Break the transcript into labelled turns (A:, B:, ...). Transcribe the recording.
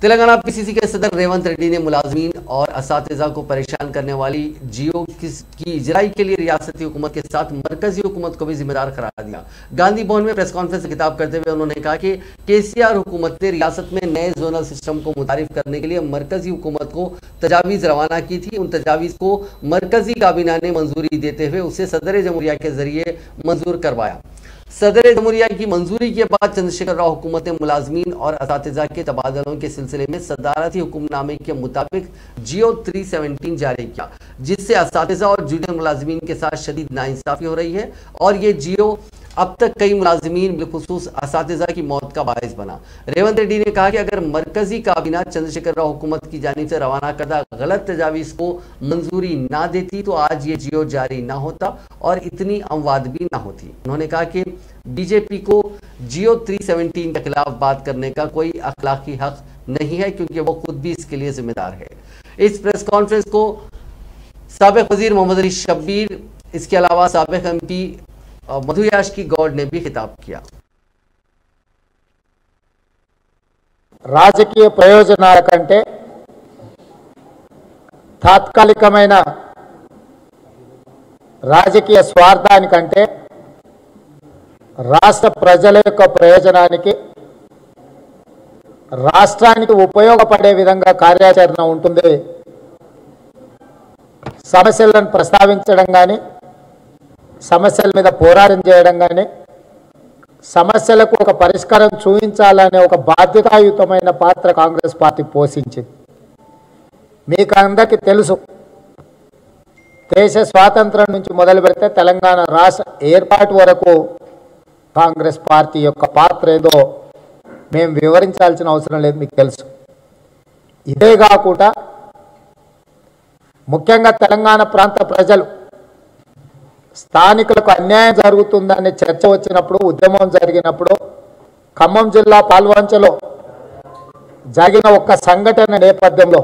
A: Telangana PCC के सदर रेवंत रेड्डी ने मुलाजमीन और असातिज़ा को परेशान करने वाली जियो की इजराई के लिए रियासती हुकूमत के साथ मरकजी हुकूमत को भी जिम्मेदार करार दिया। गांधी भवन में प्रेस कॉन्फ्रेंस से खिताब करते हुए उन्होंने कहा कि केसीआर हुकूमत ने रियासत में नए जोनल सिस्टम को मुतारिफ करने के लिए मरकजी हुकूमत को तजावीज़ रवाना की थी। उन तजावीज़ को मरकजी काबीना ने मंजूरी देते हुए उसे सदर जमहूरिया के जरिए मंजूर करवाया। सदर जमहूरिया की मंजूरी के बाद चंद्रशेखर राव हुकूमत ने मुलाजमीन और असातिज़ा के तबादलों के सिलसिले में सदारती हुक्मनामे के मुताबिक जियो 317 जारी किया, जिससे असातिज़ा और जूनियर मुलाजमीन के साथ शदीद नाइंसाफी हो रही है और ये जियो अब तक कई मुलाजमीन बिलखुसूस असातिज़ा की मौत का बायस बना। रेवंत रेड्डी ने कहा कि अगर मरकजी काबीना चंद्रशेखर राव हुकूमत की जानिब से रवाना करदा गलत तजावीज़ को मंजूरी ना देती तो आज ये जियो जारी ना होता और इतनी अमवात भी ना होती। उन्होंने कहा कि बीजेपी को जियो 317 के खिलाफ बात करने का कोई अखलाकी हक नहीं है, क्योंकि वो खुद भी इसके लिए जिम्मेदार है। इस प्रेस कॉन्फ्रेंस को साबिक वजीर मोहम्मद अली शब्बीर, इसके अलावा साबिक एमपी मधु याष्की गौड ने भी खिताब किया।
B: రాజకీయ ప్రయోజనాల కంటే తాత్కాలికమైన రాజకీయ స్వార్థానికంటే రాష్ట్ర ప్రజల యొక్క ప్రయోజనానికి రాష్ట్రానికి ఉపయోగపడే విధంగా కార్యాచరణ ఉంటుంది। సమస్యలను ప్రస్తావించడం గాని, సమస్యల మీద పోరాటం చేయడం గాని, సమస్యలకు ఒక పరిష్కారం చూపించాలనే ఒక బాధ్యతాయుతమైన పాత్ర కాంగ్రెస్ పార్టీ పోషించింది। మీకు అందరికీ తెలుసు, దేశ స్వాతంత్రం నుంచి మొదలు పెడితే తెలంగాణ రాష్ట్ర ఏర్పాటు వరకు కాంగ్రెస్ పార్టీ యొక్క పాత్ర ఏదో మేము వివరించాల్సిన అవసరం లేదు, మీకు తెలుసు। ఇదే కాకుండా ముఖ్యంగా తెలంగాణ ప్రాంత ప్రజలు స్థానికులకు అన్యాయం జరుగుతుందనే చర్చ వచ్చినప్పుడు, ఉద్యమం జరిగినప్పుడు ఖమ్మం జిల్లా పాల్వంచలో జరిగిన ఒక సంఘటన నేపథ్యంలో